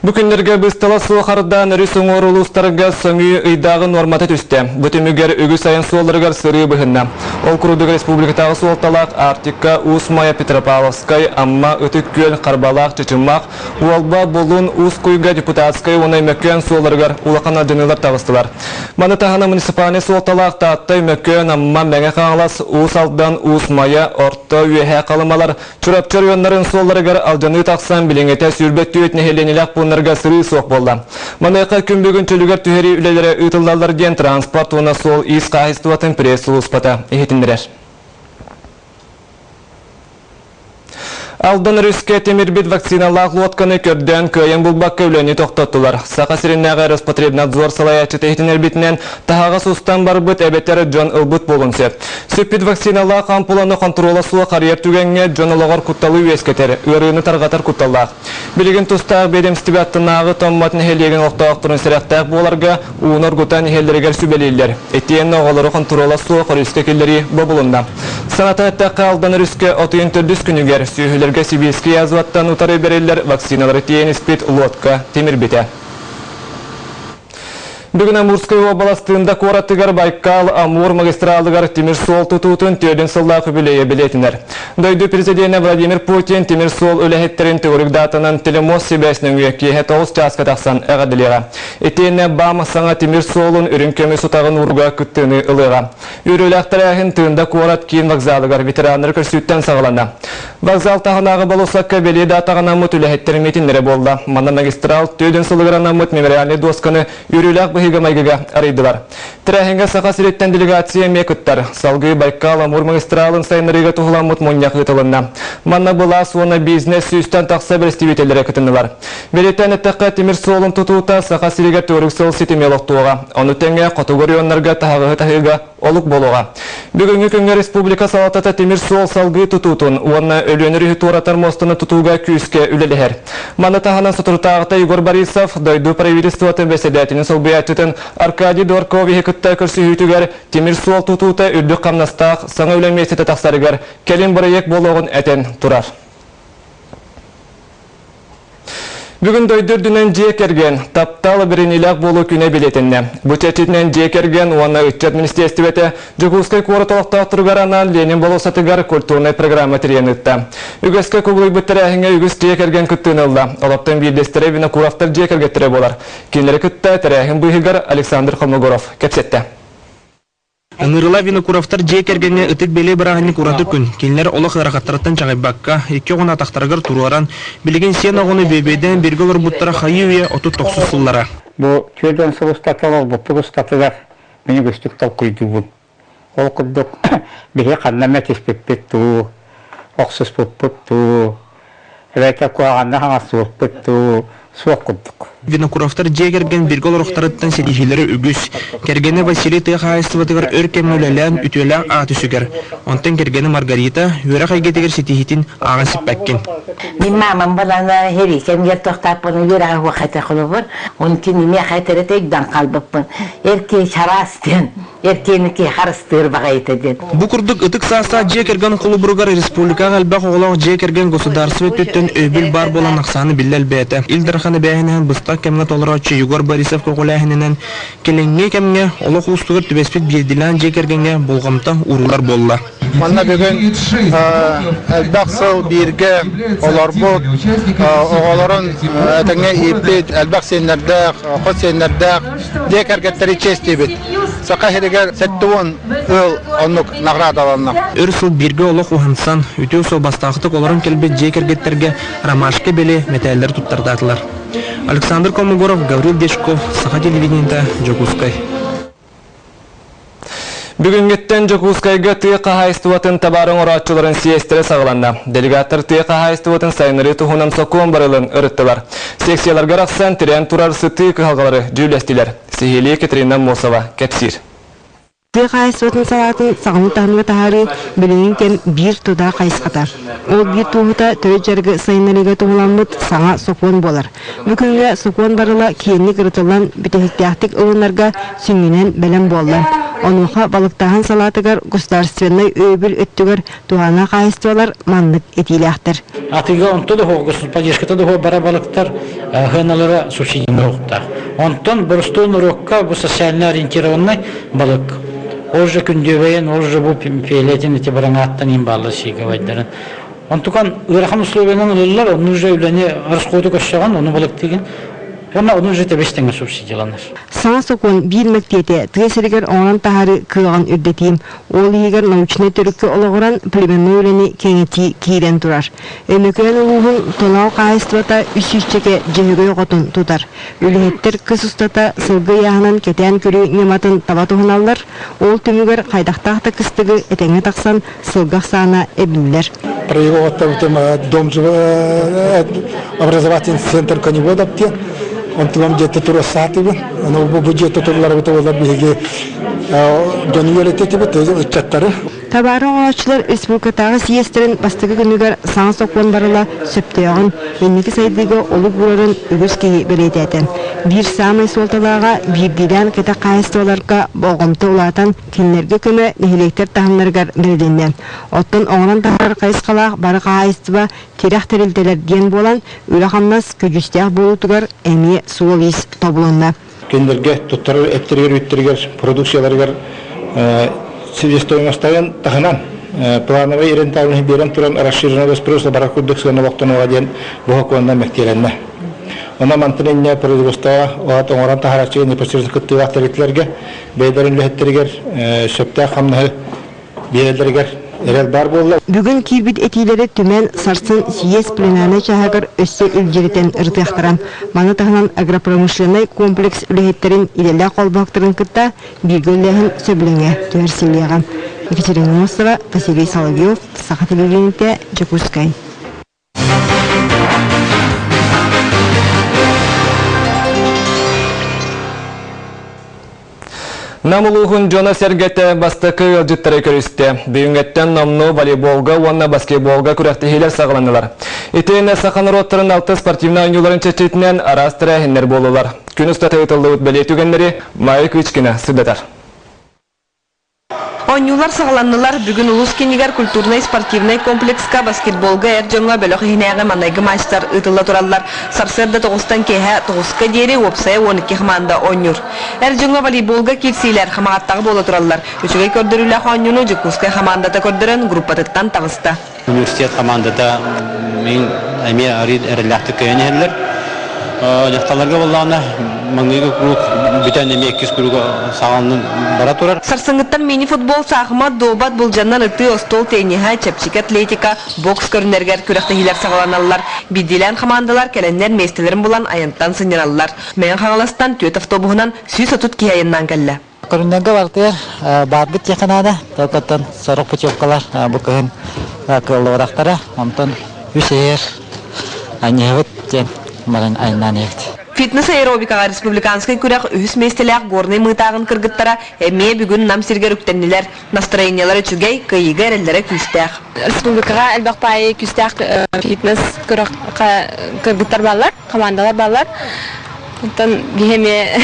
Бүкіндерге бұстала суақардан үрі соңыр ұлыстарыға соңы ұйдағы норматы түсті. Бұтімігер үгі сайын суолырығар сыры бұғынна. Ол күрудығы республикатағы суолталақ Артика, Усмая, Петропавловскай, Амма, Үтіккөл, Қарбалақ, Чечімақ, Уалба, Болун, Ускуйга, Депутатскай, онай мәккен суолырығар улақана дөнілер тағыстылар. Маны тағына муниципаліне суолталақ тааттай мәккен Амма мәңе қаңылас Ус алдан Усмая, Орта, Үйеге қалымалар, Чурапчар йонларын суолырығар алжаны тақсан біліңете сүрбетті өтіне хеленелек бұнырға сыры соқ болды. Манайқа күн бүгін төлігер түхері үлелері ұйтылдалар ден транспорт оны сол ис қағыстуатын пресс ұлыспата ехетіндірер. Алдан рүске темірбет вакциналақ лотканы көрден көйен бұлбаққа өлені тоқтаттылар. Сақа сиреннәға Роспотребнадзор салаячы тәйтін әрбетінен тағаға сұстан бар бұт әбеттері Джон Үлбұт болынсы. Сөппет вакциналақ ампуланы контрола суы қарьер түгенге Джон Олығар құтталы өескетер, өріні тарғатар құтталақ. Білеген тұстағы бедем стебяттынағы томматын хелеген оқтауқтырын сірәқтәқ боларға уыныр ғұтан хелдерігер сүбелейлер. Еттиен оғалары контрола суы қарыска келдері бобылында. Санаты әттәққа алдан рүске отыйын түрдіс күнігер сүйілерге Сибирский язваттан ұтары берелер вакциналары тиен іспет лодка темірбеті. Бүгін Амурскай областында Қораттығар Байкал, Амур магистралығар темір сол тұтуытын төрден сыллағы білейе білетінер. Дойды президенті Владимир Путин темір сол өләхеттерін теорик датынан телемос себесінің өйекке 9 жасқа тақсан әғадылыға. Етейіне бам саңа темір солын үрін көмі сұтағын ұрға күттіні ылыға. Үріләқтір әхін тыңда Қорат кейін вокзалығар ветераныр көрсүйттен сағыланды. Вокзал тағынағы болусаққа беле датағына мұт өләхеттерін метінлері болды. Мана магистрал төден сылығырана мұт мемориальный досканы үріләқ майгага арыйдылар. Тірәхенге сақа сиреттен делегация мекуттар. Салгы Байкал Амур магистралын сайынырыға тұғыламыт мұнияқ ұтылынна. Манна бұла суына бизнес сүйістен тақса бірістивителері күтінілар. Береттен әттіққа темір солын тұтуыта сақа сирегі төрік сол сетемел оқтуға. Оны тәңе категорионларға тағығы олық болуға. Бүгінгі күнгі республика салатата темір сол салгы тұтуытын. Оны өлөнірі туратар мостыны тұтуға күйіске үлелігер. Манна тағынан сұтыртағыта Игорь Борисов дойду правительствотын бәседетінің сол Аркадий Дорков ехекітті көрсі үйтігер темір суол тұтуыта үрді қамнастақ саңа өлемесеті тақсарығар келін бірек болуғын әтен тұрар. Бүгін дойдырдынан жекерген, тапталы бірінілік болу күне білетінне. Бұтетінен жекерген, оны үтчет министерстветі Жығылскай қорыталықта тұрғаранан Ленин болу сатығар культурный программа тірен үтті. Үгіске күгілі бүттірі әхіңе үгіс жекерген күттін ұлда. Олаптан бейдестірі віні құрафтар жекергеттірі болар. Кенлері күтті тірі әхін бұйығар Александр Холмогоров кепсетті. Аңырыла вина курафтар жекергенне ытык беле барағыны кураты күн. Кенлер олық ырақаттараттан чағайбаққа, екі оғына тақтарығыр тұруаран, білген сен оғыны бебеден бергілер бұттара қайуе оту тоқсыз сыллара. Бұл түрден сыл ұстатылар, бұттық ұстатылар, мені көстік тал көйді бұл. Ол күрдік бігі қаннаме теспеппет тұу, оқсыз бұтпыт тұу, әбәйті қуағанда қаңасы бұтпыт тұу, суақ күрдік. Винокурафтар жегерген биргол рухтарыттан седихилері үгіс. Кергені Василий Тыхайстыватығыр өркен өлелән үтөлән аты сүгер. Онтан кергені Маргарита өрі қайгетігер сетихитін ағын сіппәккен. Мен мамам балана херекем ер тоқтап бұны өрі ағы қайта құлы бұр. Оның кенеме қайтары тегдан қалбыппын. Ерке шарастен, еркеніке қарыстыр бағайты ден. Бұқырдық ұтық саста жекерген құлы бұрғар республика қалбақ оғылау жекерген государство төттен өбіл бар болан ақсаны білдәл бәйті. Илдарханы бәйінен бұста кемне толырачы Егор Борисов көғыләхінінен келенге кемне олық ұстығыр түбеспет берділән жекергенге болғамта ұрылар болла. Манна бүгін әлбәқсыл бірге олар бұд, оғаларын әтіңе епет, әлбәқ сенлердәқ, қос сенлердәқ, жекергеттері честі бет. Сақа херегер сәттуын өл онық нағрад аланна. Өрсіл бірге олық ұхынсан, үтеу сол бастақтық оларын келбет жекергеттерге рамашке беле металлер тұттардатылар. Александр Колмогоров, Гаврил Дешков, Саха телевидениеда, Жокускай. Бүгінгеттен Жокускайға тыйқа хайстуатын табарын ұратчыларын сиестері сағыланды. Делегаттар тыйқа хайстуатын сайыныры тұхынан соқуын барылын ұрыттылар. Секцияларға рақсан тірен тұрарсы тыйқы қалғалары жүйлестілер. Сихили Катерина Мосова, Кепсир. Тыа кайсыбатын салатын сағыны тағынға тағары біліңін кен бір туда қайсқата. Ол бір туғыта төрі жарғы сайынларыға туғыламыд саңа соқуан болар. Бүкінге соқуан барыла кейінік ұрытылан бүтәхіктяқтық ұлынларға сүңгінен бәлем болар. Онуға балықтағын салатығар государственный өбіл өттігір туғана қайыстылар манлық етейліқтір. Атыға онты да хоғыз, поддержката да бара балықтар ғыналары субсидияны хоғыта. Онтон бұрыстуын ұрыққа бұл социально ориентированный балық. Оржа күндебейін, оржа бұл пейлетін еті бараңа аттан имбалы сиға вайдарын. Онтуқан ұрақын условияның ұлылар, оны уже өләне арысқоды көшсаған, оны балық деген. Оны уже тебестеңі субсидияланыр. Саңа соқуын бір мәктеті түйесірігер оңан тағары күйған үрдетейім. Ол егер научный түрікке олығыран племенный өлені кеңеті кейден тұрар. Өмекен ұлығын тонау қайыстывата үсішчеке жеңігі ғотын тұтар. Өлігеттер кыз ұстата сылғы яғынан кетен көрі нематын таба тұғыналар. Ол түмігер қайдақтақты кістігі әтеңе тақсан сылғақ сағына әбілілер. Дом образовательный центр коневодапте. Он там где-то турасатывы, но в бюджете турлар бутылар биге донюэлитети бутылар чаттары. Табарын олачылар республикатағы съестерін бастығы күнігер саңа соқуан барыла сөптеуін, еннекі сайдығы олы бұрарын үгіз кейі берететін. Bir самай солталаға бірдейден кеті қайыстыларға болғымты олатан кенлерге көмі нехелектер тағымларғар берденмен. Оттын оңынан тағар қайысқалақ бары қайыстыва терек тәрілделер ден болан өліғамнас көжістеғ болутығар әме суолис тобылынна. Кенлерге тұттарыр, әттергер, үттергер, продукцияларғар себестоимостайын тағынан плановый рентабельность берен туран расширенный воспроизводство баракуддыксына вақтануға ден бұға қуанна мәктеленне. Она мантынение производства от оңыран тахарачығы непосредственно күттіғақ тәреттілерге бейдерін лөхеттергер, сөпті қамнығы берелдергер әрел бар болды. Бүгін кирбит етейлері түмен сарсын съезд пленаны чағығыр өссе үлгерітен ұртықтырам. Маны тағынан агропромышленный комплекс үлігеттерін иделі қолбақтырын күтті бейгілігін сөбіліңе түйерселеған. Екатерина Мосова, Василий Соловьев, Саха телевидениеде, Жакускай. Намылуғын жона сәргеті бастықы өлжіттері көрісті. Бүйінгеттен намну волейболға, онна баскетболға күрәқті хейлер сағыланылар. Етейіне сақаныр оттырын алты спортивна ойнуларын чәчетінен арастыра хеннер болулар. Күн ұстаты өтілді өтбелей түгенлері Майы Күчкіні сүдетар. Ойнулар сағыланылар бүгін улус кенегер культурный-спортивный комплекска баскетболға әржонға бөліғі хинеғі манайғы матчтар ұтылы тұралар. Сарсырда 9-тан кейі 9-қа дері опсая 12 қыманда ойнур. Әржонға волейболға келсейлер қамағаттағы болы тұралар. Үшіғай көрдірілі ойнуны Жекускай қамандата көрдірін группатыттан тағысты. Университет қамандата мен әме әріләқті көйенерлер. Жақталарға болағына маңғыға күрік бүтән әме 200 күрігі сағалының бара тұрар. Сарсыңғыттан мини-футбол сағыма добат бұл жаннан ұтты остол тейнеға, чәпчік атлетика, бокс көрінергер күріқті хилер сағаланалар. Бидилен қамандалар кәліннер мейстелерін болан аянттан сынералылар. Мен қағаластан төт автобуғынан сүйс отут кейайыннан кәлі. Көріннерге бартыр, барбыт яқынады, тәукаттан сорық путевкалар бұқығын көлі орақтары, онтан үсейер, айневіт ден. Фитнес аэробикаға республиканскай күрәк үхіс мейстеләк горный мытағын кыргыттара әме бүгін намсергер үктеннелер. Настроениялары чүгей кайыға әрелдері күстәк. Республикаға әлбәқпайы күстәк фитнес күрәк кыргыттар балар, командалар балар. Онтан бейеме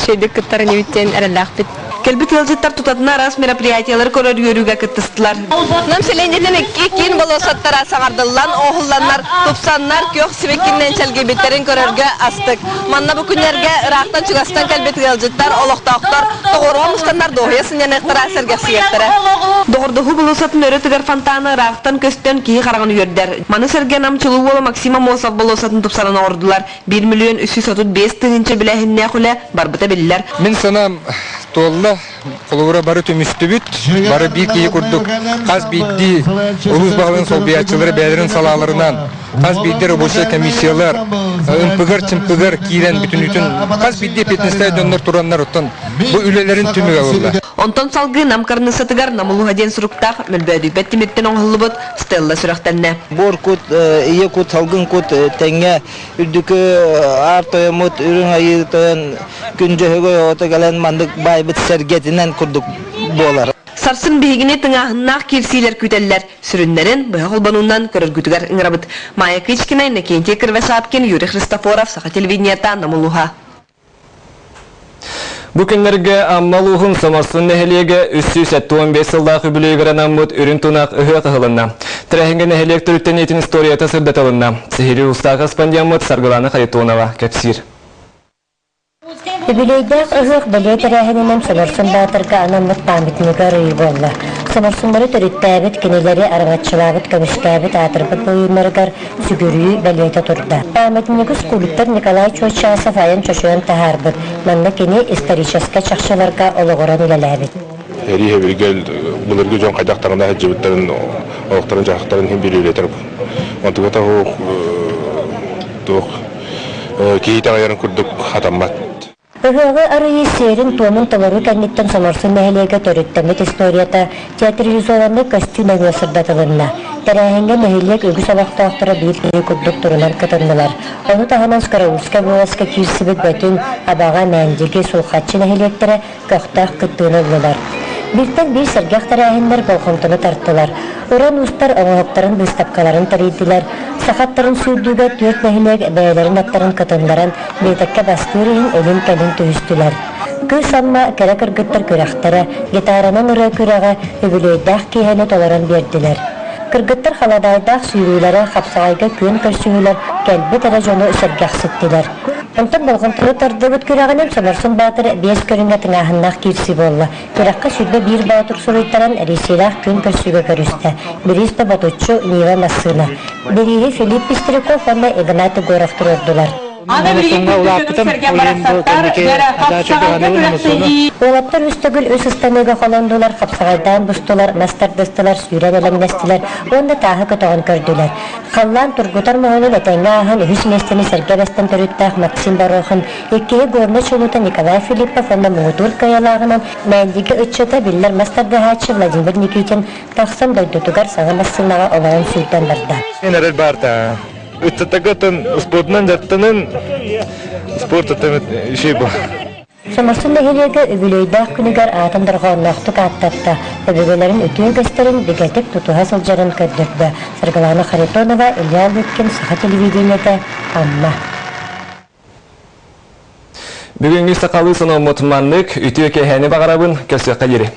шейдік күттары невіттен әрелдәқ бит. Келбит елжеттар тұтатына рас мероприятиялар көрер үйеріге күттістілар. Нам селендерден кейін болосаттара сағардылан, оғылланар, тұпсаннар, көк сивеккіннен чәлге беттерін көрерге астық. Манна бүкіндерге ұрақтан чүгастан келбет елжеттар, олықтақтар, тоғырға мұстандар доғыясын янықтыра сәргек сияқтары. Доғырдығы болосатын өрі түгер фантаны ұрақтан көстен кейі қараған үйердер. Маны сәрге намчылу болы Максима Мосов болосатын тұпсанына ордылар. 1.335 тыңынчы біләхінне құлы барбыта білілер. Мен санам толла қолуыра бары төмісті бүт, бары бейт кейі күрдік. Қаз бейдді ұлыз бағылын сол биятчылары бәдірін салаларынан, қаз бейдді рабочий комиссиялар, үмпігір, чымпігір, кейден бүтін үтін, қаз бейдді петнестай дөнлер тұранлар ұттын. Бұл үлелерін түмі ғалылды. Онтон салғы намкарны сатыгар намылуға ден сұрықтақ мүлбәді бәттіметтен оңғылы бұд стелла сұрақтанны. Бор күт, ие күт, салғын күт, тәңе, үрдікі ар тойымыт, үрін айы тойын күн жөйгі оты кәлін мандық бай бұт сәргеті бәтінен күрдік болар. Сарсын бейгіне тыңағыннақ келсейлер күтелілер. Сүрінлерін бұға қолбануынан көріргүтігер ұңырабыд. Майя Кычкина, Иннокентий Кырвасапкин, Юрий Христофоров, Саха телевидениета, Намылуха. Бүкінлерге аммалуғын самарсын нәхелеге 315 жылдағы бүлегірінен мұд үрін тұнақ үхі қығылынна. Тірәхінген нәхелек түріктен етін историята сырдатылынна. Сихири ұстағы спандиян мұд Сарғыланы Харитонова кәпсир. Юбилейдәк ызык бәле тәрәһененем самарсын батырга анамлык памятнигы рый болла. Самарсыннары төрүттәбит, кенеләре аргатчылабыт, көмүскәбит, атырбыт буйыннаргар сүгүрүү бәлейтә турда. Памятнигы скульптор Николай Чочасов айын чошуан тахарбыт. Манна кене историческа чакчыларга ологоран иләләбит. Эрие биргел булыргы жон кайдактарында хаҗыбыттарын, октарын жактарын һәм бирүләтер. Онтугата тох кейтә аярын күрдүк хатаммат. Быгылы арыйы серин туомун толору кәнниттен самарсын нәһелеге төрүттәмет историята театрализованный костюм әгәсырдатылынна. Тәрәһенге нәһелек үгүс алактаактары бир күрдүк турунан кытыннылар. Оны таханан Скоровска буаска кирсибет бөтүн абага мәндиге сулхатчы нәһелектере көхтах кыттыынылар. Биртен бир сәргәх тәрәһеннәр балконтыны тарттылар. Уран устар оңоқтарын быстапкаларын тарыйдылар. Сахаттарын сүйдүгө 4 нәһелек бәйләрен аттарын кытынларын бетекке бастырын элин кәлин төһүстүләр. Көз амма кәрә кыргыттар көрәхтәре, гитаранан үрә күрәгә өбүлөйдәк киһәне толаран бердиләр. Кыргыттар халадайдак сүйрүләре хапсагайга күн көрсүләр, кәлбе тәрәҗоны сәргәхсеттиләр. Онтан болгонтары тардыбыт күрәгенем самарсын батыры 5 көрүнгә тыңаһыннак кирси болла. Күрәккә сүдбе бир батыр суруйттаран ресилах күн көрсүгә көрүстә. Биристә батучу Нива Масына. Бириһи Филипп Пестряков һәм Игнат Горов турдылар. Олаптар үстөгүл өс ыстаныга холондулар, хапсагайдан бустулар, мастардыстылар, сүйрен элемнестилер, онда тағы көтөгөн көрдүлер. Халлан тургутар моғолы летенге ахын үс местени сергебестен төрүттах Максим Барохын, еккеге горны чулута Николай Филиппов, онда Мугутур каялағынан мәндиге үтчөта биллер мастардыхачы Владимир Никитин тақсан дойдутугар сағамассынаға олағын сүйттен барды. Үттәтәгәтен спортнан жаттанын спорттан шей бу. Самарсын нәһелеге өбүлөйдәк күнүгәр атымдырга нахтык аттатта. Өбүләләрен өтүн гәстерин бигәтеп тутуга сылжарын көддөрдө. Саргалана Харитонова, Илья Лыткин, Саха телевидениете, Амма. Бүгүнкү сакалы санамытманлык үтү кеһәне багарабын көсө кадири.